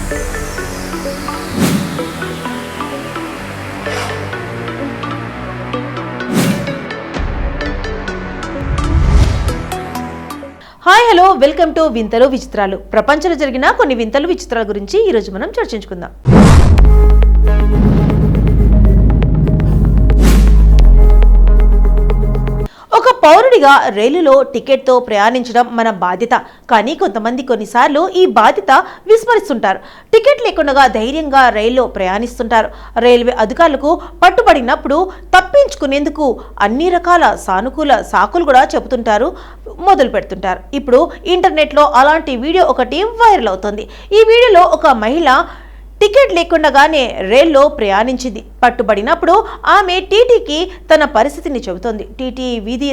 Hi hello welcome to వింతలు విచిత్రాలు. ప్రపంచంలో జరిగిన కొన్ని వింతలు విచిత్రాల గురించి ఈ రోజు మనం చర్చించుకుందాం. ఒక పౌరుడిగా రైలులో టికెట్తో ప్రయాణించడం మన బాధ్యత. కానీ కొంతమంది కొన్నిసార్లు ఈ బాధ్యత విస్మరిస్తుంటారు. టికెట్ లేకుండా ధైర్యంగా రైల్లో ప్రయాణిస్తుంటారు. రైల్వే అధికారులకు పట్టుబడినప్పుడు తప్పించుకునేందుకు అన్ని రకాల సానుకూల సాకులు కూడా చెబుతుంటారు, మొదలు పెడుతుంటారు. ఇప్పుడు ఇంటర్నెట్లో అలాంటి వీడియో ఒకటి వైరల్ అవుతుంది. ఈ వీడియోలో ఒక మహిళ టికెట్ లేకుండానే రైల్లో ప్రయాణించింది. పట్టుబడినప్పుడు ఆమె టీటీకి తన పరిస్థితిని చెబుతోంది. టీటీ వీధి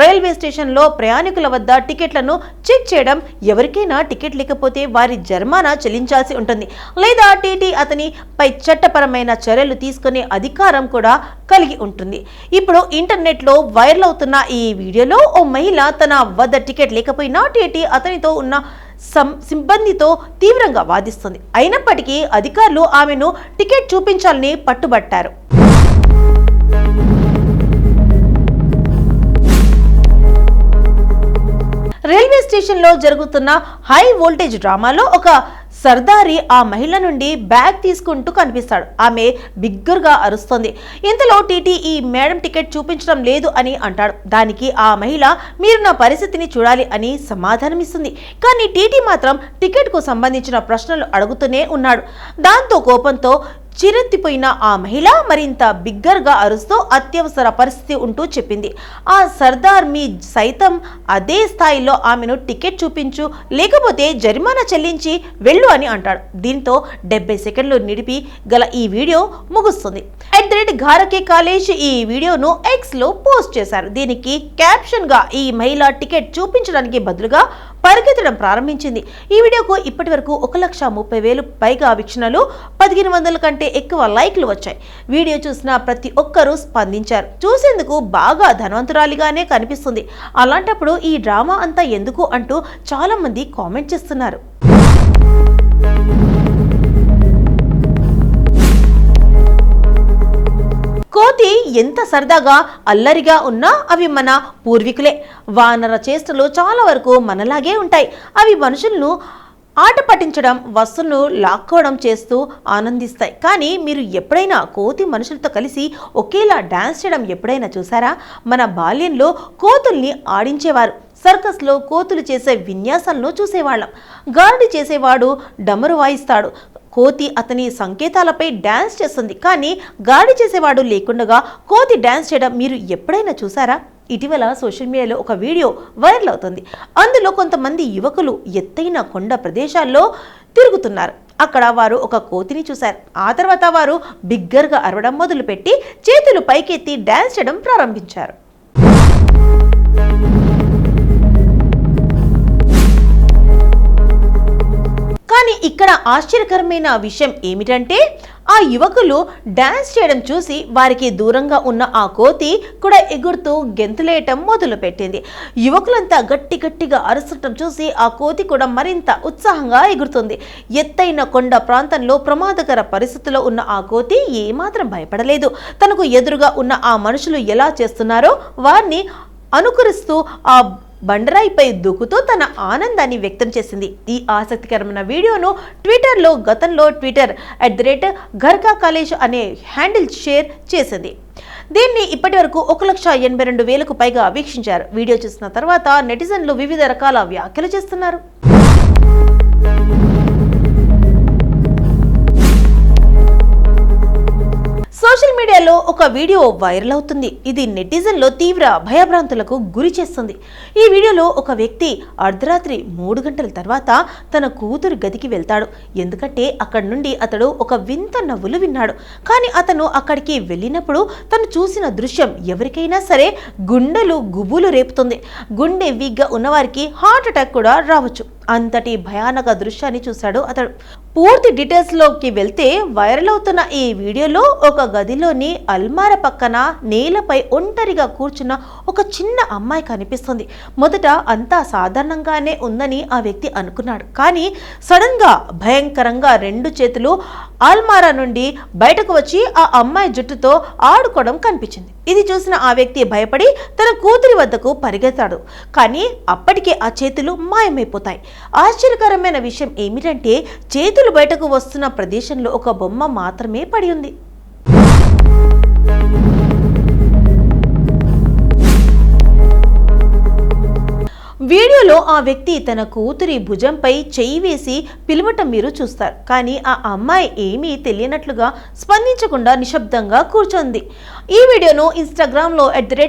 రైల్వే స్టేషన్లో ప్రయాణికుల వద్ద టికెట్లను చెక్ చేయడం, ఎవరికైనా టికెట్ లేకపోతే వారి జరిమానా చెల్లించాల్సి ఉంటుంది, లేదా టీటీ అతనిపై చట్టపరమైన చర్యలు తీసుకునే అధికారం కూడా కలిగి ఉంటుంది. ఇప్పుడు ఇంటర్నెట్లో వైరల్ అవుతున్న ఈ వీడియోలో ఓ మహిళ తన వద్ద టికెట్ లేకపోయినా టీటీ అతనితో ఉన్న సిబ్బందితో తీవ్రంగా వాదిస్తుంది. అయినప్పటికీ అధికారులు ఆమెను టికెట్ చూపించాలని పట్టుబట్టారు. రైల్వే స్టేషన్లో జరుగుతున్న హై వోల్టేజ్ డ్రామాలో ఒక సర్దారి ఆ మహిళ నుండి బ్యాగ్ తీసుకుంటూ కనిపిస్తాడు. ఆమె బిగ్గరగా అరుస్తుంది. ఇంతలో టీటీ ఈ మేడం టికెట్ చూపించడం లేదు అని అంటాడు. దానికి ఆ మహిళ మీరు నా పరిస్థితిని చూడాలి అని సమాధానమిస్తుంది. కానీ టీటీ మాత్రం టికెట్కు సంబంధించిన ప్రశ్నలు అడుగుతూనే ఉన్నాడు. దాంతో కోపంతో చిరెత్తిపోయిన ఆ మహిళ మరింత బిగ్గరగా అరుస్తూ అత్యవసర పరిస్థితి ఉంటూ చెప్పింది. ఆ సర్దార్ మీ సైతం అదే స్థాయిలో ఆమెను టికెట్ చూపించు, లేకపోతే జరిమానా చెల్లించి వెళ్ళు అని అంటాడు. దీంతో 70 సెకండ్లు నిడిపి గల ఈ వీడియో ముగుస్తుంది. ఘారకే కాలేజ్ ఈ వీడియోను ఎక్స్లో పోస్ట్ చేశారు. దీనికి క్యాప్షన్ గా ఈ మహిళ టికెట్ చూపించడానికి బదులుగా పరిగెత్తడం ప్రారంభించింది. ఈ వీడియోకు ఇప్పటి వరకు 1,30,000 పైగా వీక్షణలు, 1,500 కంటే ఎక్కువ లైక్లు వచ్చాయి. వీడియో చూసిన ప్రతి ఒక్కరూ స్పందించారు. చూసేందుకు బాగా ధనవంతురాలిగానే కనిపిస్తుంది, అలాంటప్పుడు ఈ డ్రామా అంతా ఎందుకు అంటూ చాలా మంది కామెంట్ చేస్తున్నారు. కోతి ఎంత సరదాగా అల్లరిగా ఉన్నా అవి మన పూర్వీకులే. వానర చేష్టలు చాలా వరకు మనలాగే ఉంటాయి. అవి మనుషులను ఆట పట్టించడం, వస్తువులను లాక్కోవడం చేస్తూ ఆనందిస్తాయి. కానీ మీరు ఎప్పుడైనా కోతి మనుషులతో కలిసి ఒకేలా డాన్స్ చేయడం ఎప్పుడైనా చూసారా? మన బాల్యంలో కోతుల్ని ఆడించేవారు. సర్కస్లో కోతులు చేసే విన్యాసాలను చూసేవాళ్ళం. గారడి చేసేవాడు డమరు వాయిస్తాడు, కోతి అతని సంకేతాలపై డాన్స్ చేస్తుంది. కానీ గాడి చేసేవాడు లేకుండా కోతి డాన్స్ చేయడం మీరు ఎప్పుడైనా చూసారా? ఇటీవల సోషల్ మీడియాలో ఒక వీడియో వైరల్ అవుతుంది. అందులో కొంతమంది యువకులు ఎత్తైన కొండ ప్రదేశాల్లో తిరుగుతున్నారు. అక్కడ వారు ఒక కోతిని చూశారు. ఆ తర్వాత వారు బిగ్గరగా అరవడం మొదలుపెట్టి చేతులు పైకెత్తి డాన్స్ చేయడం ప్రారంభించారు. కానీ ఇక్కడ ఆశ్చర్యకరమైన విషయం ఏమిటంటే ఆ యువకులు డాన్స్ చేయడం చూసి వారికి దూరంగా ఉన్న ఆ కోతి కూడా ఎగురుతూ గెంతులేయటం మొదలుపెట్టింది. యువకులంతా గట్టిగా అరచటం చూసి ఆ కోతి కూడా మరింత ఉత్సాహంగా ఎగురుతుంది. ఎత్తైన కొండ ప్రాంతంలో ప్రమాదకర పరిస్థితిలో ఉన్న ఆ కోతి ఏమాత్రం భయపడలేదు. తనకు ఎదురుగా ఉన్న ఆ మనుషులు ఎలా చేస్తున్నారో వారిని అనుకరిస్తూ ఆ బండరాయిపై దూకుతూ తన ఆనందాన్ని వ్యక్తం చేసింది. ఈ ఆసక్తికరమైన వీడియోను ట్విట్టర్లో గతంలో ట్విట్టర్ ఘర్కా కాలేజ్ అనే హ్యాండిల్ షేర్ చేసింది. దీన్ని ఇప్పటి వరకు 1,82,000 పైగా వీక్షించారు. వీడియో చూసిన తర్వాత నెటిజన్లు వివిధ రకాల వ్యాఖ్యలు చేస్తున్నారు. సోషల్ మీడియాలో ఒక వీడియో వైరల్ అవుతుంది. ఇది నెటిజన్లో తీవ్ర భయభ్రాంతులకు గురి చేస్తుంది. ఈ వీడియోలో ఒక వ్యక్తి అర్ధరాత్రి 3 గంటల తర్వాత తన కూతురు గదికి వెళ్తాడు. ఎందుకంటే అక్కడి నుండి అతడు ఒక వింత నవ్వులు విన్నాడు. కానీ అతను అక్కడికి వెళ్ళినప్పుడు తను చూసిన దృశ్యం ఎవరికైనా సరే గుండెలు గుబులు రేపుతుంది. గుండె వీక్గా ఉన్నవారికి హార్ట్ అటాక్ కూడా రావచ్చు. అంతటి భయానక దృశ్యాన్ని చూశాడు అతడు. పూర్తి డీటెయిల్స్లోకి వెళ్తే వైరల్ అవుతున్న ఈ వీడియోలో ఒక గదిలోని అల్మార పక్కన నేలపై ఒంటరిగా కూర్చున్న ఒక చిన్న అమ్మాయి కనిపిస్తుంది. మొదట అంతా సాధారణంగానే ఉందని ఆ వ్యక్తి అనుకున్నాడు. కానీ సడన్ గా భయంకరంగా 2 చేతులు అల్మారా నుండి బయటకు వచ్చి ఆ అమ్మాయి జుట్టుతో ఆడుకోవడం కనిపించింది. ఇది చూసిన ఆ వ్యక్తి భయపడి తన కూతురి వద్దకు పరిగెత్తాడు. కానీ అప్పటికే ఆ చేతులు మాయమైపోతాయి. ఆశ్చర్యకరమైన విషయం ఏమిటంటే చేతులు బయటకు వస్తున్న ప్రదేశంలో ఒక బొమ్మ మాత్రమే పడి ఉంది. వీడియోలో ఆ వ్యక్తి తన కూతురి భుజంపై చెయ్యి వేసి పిలవటం మీరు చూస్తారు. కానీ ఆ అమ్మాయి ఏమీ తెలియనట్లుగా స్పందించకుండా నిశ్శబ్దంగా కూర్చొంది. ఈ వీడియోను ఇన్స్టాగ్రామ్లో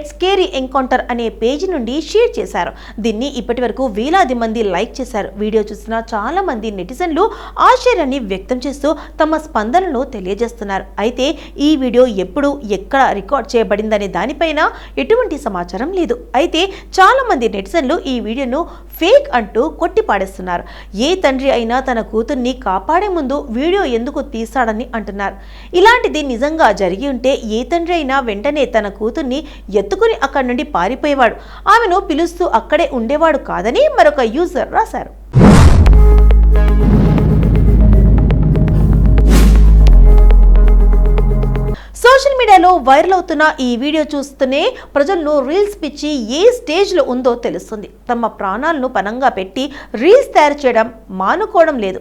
@scary_encounter అనే పేజీ నుండి షేర్ చేశారు. దీన్ని ఇప్పటి వరకు వేలాది మంది లైక్ చేశారు. వీడియో చూసిన చాలా మంది నెటిజన్లు ఆశ్చర్యాన్ని వ్యక్తం చేస్తూ తమ స్పందనను తెలియజేస్తున్నారు. అయితే ఈ వీడియో ఎప్పుడు ఎక్కడ రికార్డ్ చేయబడిందనే దానిపైన ఎటువంటి సమాచారం లేదు. అయితే చాలా మంది నెటిజన్లు ఈ వీడియోను ఫేక్ అంటూ కొట్టిపాడేస్తున్నారు. ఏ తండ్రి అయినా తన కూతుర్ని కాపాడే ముందు వీడియో ఎందుకు తీస్తాడని అంటున్నారు. ఇలాంటిది నిజంగా జరిగి ఉంటే ఏ తండ్రి అయినా వెంటనే తన కూతుర్ని ఎత్తుకుని అక్కడి నుండి పారిపోయేవాడు. ఆమెను పిలుస్తూ అక్కడే ఉండేవాడు కాదని మరొక యూజర్ రాశారు. సోషల్ మీడియాలో వైరల్ అవుతున్న ఈ వీడియో చూస్తూనే ప్రజలను రీల్స్ పిచ్చి ఏ స్టేజ్లో ఉందో తెలుస్తుంది. తమ ప్రాణాలను పణంగా పెట్టి రీల్స్ తయారు చేయడం మానుకోవడం లేదు.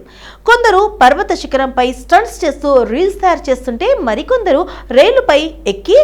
కొందరు పర్వత శిఖరంపై స్టంట్స్ చేస్తూ రీల్స్ తయారు చేస్తుంటే మరికొందరు రైలుపై ఎక్కి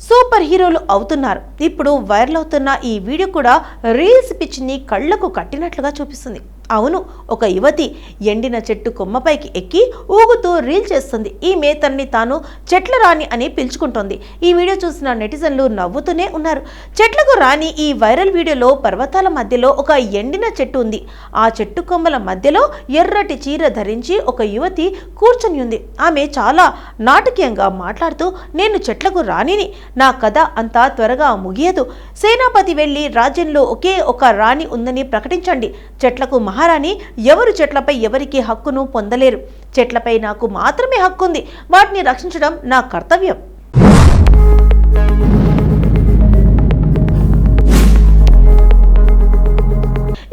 సూపర్ హీరోలు అవుతున్నారు. ఇప్పుడు వైరల్ అవుతున్న ఈ వీడియో కూడా రీల్స్ పిచ్చిని కళ్లకు కట్టినట్లుగా చూపిస్తుంది. అవును, ఒక యువతి ఎండిన చెట్టు కొమ్మపైకి ఎక్కి ఊగుతూ రీల్ చేస్తుంది. ఈమె తనని తాను చెట్ల రాణి అని పిలుచుకుంటోంది. ఈ వీడియో చూసిన నెటిజన్లు నవ్వుతూనే ఉన్నారు. చెట్లకు రాణి ఈ వైరల్ వీడియోలో పర్వతాల మధ్యలో ఒక ఎండిన చెట్టు ఉంది. ఆ చెట్టు కొమ్మల మధ్యలో ఎర్రటి చీర ధరించి ఒక యువతి కూర్చొని ఉంది. ఆమె చాలా నాటకీయంగా మాట్లాడుతూ, నేను చెట్లకు రాణిని, నా కథ అంతా త్వరగా ముగియదు. సేనాపతి వెళ్లి రాజ్యంలో ఒకే ఒక రాణి ఉందని ప్రకటించండి. చెట్లకు మహారాణి, ఎవరు చెట్లపై ఎవరికి హక్కును పొందలేరు. చెట్లపై నాకు మాత్రమే హక్కుంది. వాటిని రక్షించడం నా కర్తవ్యం.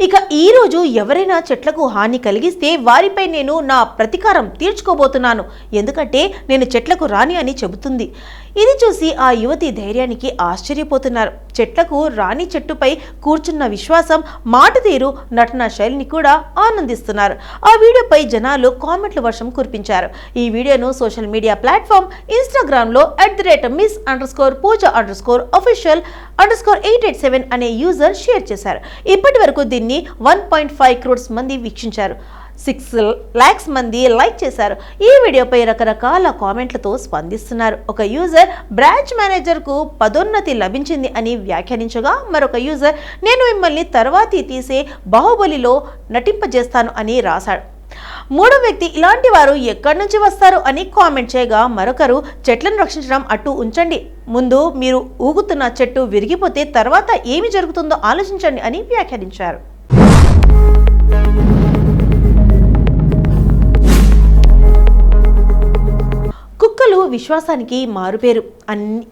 ఇక ఈ రోజు ఎవరైనా చెట్లకు హాని కలిగిస్తే వారిపై నేను నా ప్రతీకారం తీర్చుకోబోతున్నాను. ఎందుకంటే నేను చెట్లకు రాణి అని చెబుతుంది. ఇది చూసి ఆ యువతి ధైర్యానికి ఆశ్చర్యపోతున్నారు. చెట్లకు రాణి చెట్టుపై కూర్చున్న విశ్వాసం, మాట తీరు, నటన శైలిని కూడా ఆనందిస్తున్నారు. ఆ వీడియోపై జనాలు కామెంట్ల వర్షం కురిపించారు. ఈ వీడియోను సోషల్ మీడియా ప్లాట్ఫామ్ ఇన్స్టాగ్రామ్లో @miss_official_887 అనే యూజర్ షేర్ చేశారు. ఇప్పటి వరకు దీన్ని 1.5 crores మంది వీక్షించారు. 6 lakhs మంది లైక్ చేశారు. ఈ వీడియోపై రకరకాల కామెంట్లతో స్పందిస్తున్నారు. ఒక యూజర్ బ్రాంచ్ మేనేజర్కు పదోన్నతి లభించింది అని వ్యాఖ్యానించగా, మరొక యూజర్ నేను మిమ్మల్ని తర్వాతి తీసే బాహుబలిలో నటింపజేస్తాను అని రాశాడు. మూడో వ్యక్తి ఇలాంటి వారు ఎక్కడి నుంచి వస్తారు అని కామెంట్ చేయగా, మరొకరు చెట్లను రక్షించడం అటు ఉంచండి, ముందు మీరు ఊగుతున్న చెట్టు విరిగిపోతే తర్వాత ఏమి జరుగుతుందో ఆలోచించండి అని వ్యాఖ్యానించారు. కుక్కలు విశ్వాసానికి మారుపేరు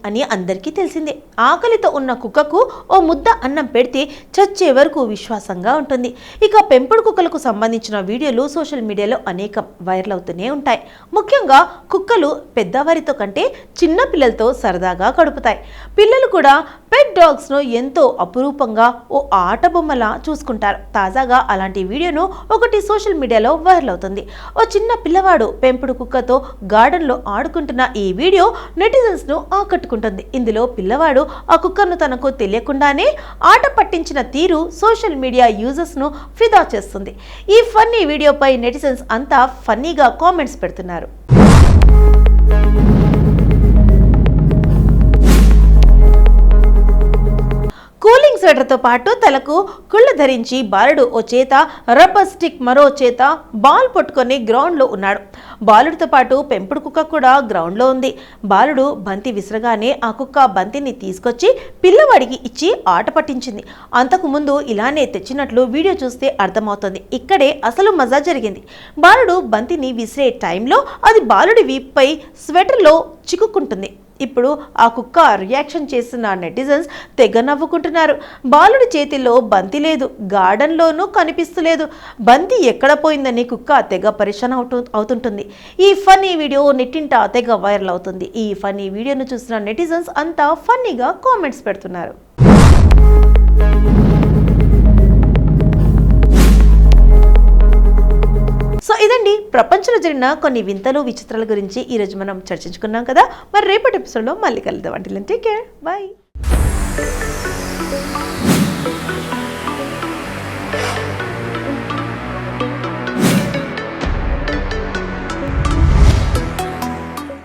అని అందరికీ తెలిసిందే. ఆకలితో ఉన్న కుక్కకు ఓ ముద్ద అన్నం పెడితే చచ్చే వరకు విశ్వాసంగా ఉంటుంది. ఇక పెంపుడు కుక్కలకు సంబంధించిన వీడియోలు సోషల్ మీడియాలో అనేకం వైరల్ అవుతూనే ఉంటాయి. ముఖ్యంగా కుక్కలు పెద్దవారితో కంటే చిన్న పిల్లలతో సరదాగా గడుపుతాయి. పిల్లలు కూడా పెట్ డాగ్స్ను ఎంతో అపురూపంగా ఓ ఆట బొమ్మలా చూసుకుంటారు. తాజాగా అలాంటి వీడియోను ఒకటి సోషల్ మీడియాలో వైరల్ అవుతుంది. ఓ చిన్న పిల్లవాడు పెంపుడు కుక్కతో గార్డెన్లో ఆడుకుంటున్న ఈ వీడియో నెటిజన్స్ ను ఆకట్టుకుంటుంది. ఇందులో పిల్లవాడు ఆ కుక్కను తనకు తెలియకుండానే ఆట పట్టించిన తీరు సోషల్ మీడియా యూజర్స్ ను ఫిదా చేస్తుంది. ఈ ఫన్నీ వీడియోపై నెటిజన్స్ అంతా ఫన్నీగా కామెంట్స్ పెడుతున్నారు. కూలింగ్ మ్యాచింగ్ స్వెటర్తో పాటు తలకు కుళ్ళు ధరించి బాలుడు ఓ చేత రబ్బర్ స్టిక్ మరో చేత బాల్ పట్టుకొని గ్రౌండ్లో ఉన్నాడు. బాలుడితో పాటు పెంపుడు కుక్క కూడా గ్రౌండ్లో ఉంది. బాలుడు బంతి విసరగానే ఆ కుక్క బంతిని తీసుకొచ్చి పిల్లవాడికి ఇచ్చి ఆట పట్టించింది. అంతకు ముందు ఇలానే తెచ్చినట్లు వీడియో చూస్తే అర్థమవుతుంది. ఇక్కడే అసలు మజా జరిగింది. బాలుడు బంతిని విసిరే టైంలో అది బాలుడి వీపుపై స్వెటర్లో చిక్కుకుంటుంది. ఇప్పుడు ఆ కుక్క రియాక్షన్ చేసిన నెటిజన్స్ తెగ నవ్వుకుంటున్నారు. బాలుడి చేతిలో బంతి లేదు, గార్డెన్లోనూ కనిపిస్తలేదు. బంతి ఎక్కడ పోయిందని కుక్క తెగ పరిశాన్ అవుతుంటుంది. ఈ ఫన్నీ వీడియో నెట్టింట తెగ వైరల్ అవుతుంది. ఈ ఫన్నీ వీడియోను చూసిన నెటిజన్స్ అంతా ఫన్నీగా కామెంట్స్ పెడుతున్నారు. సో ఇదండి ప్రపంచంలో జరిగిన కొన్ని వింతలు విచిత్రాల గురించి ఈరోజు మనం చర్చించుకున్నాం కదా. మరి రేపటి ఎపిసోడ్లో మళ్ళీ కలుద్దాం. అంటే టేక్ కేర్, బై.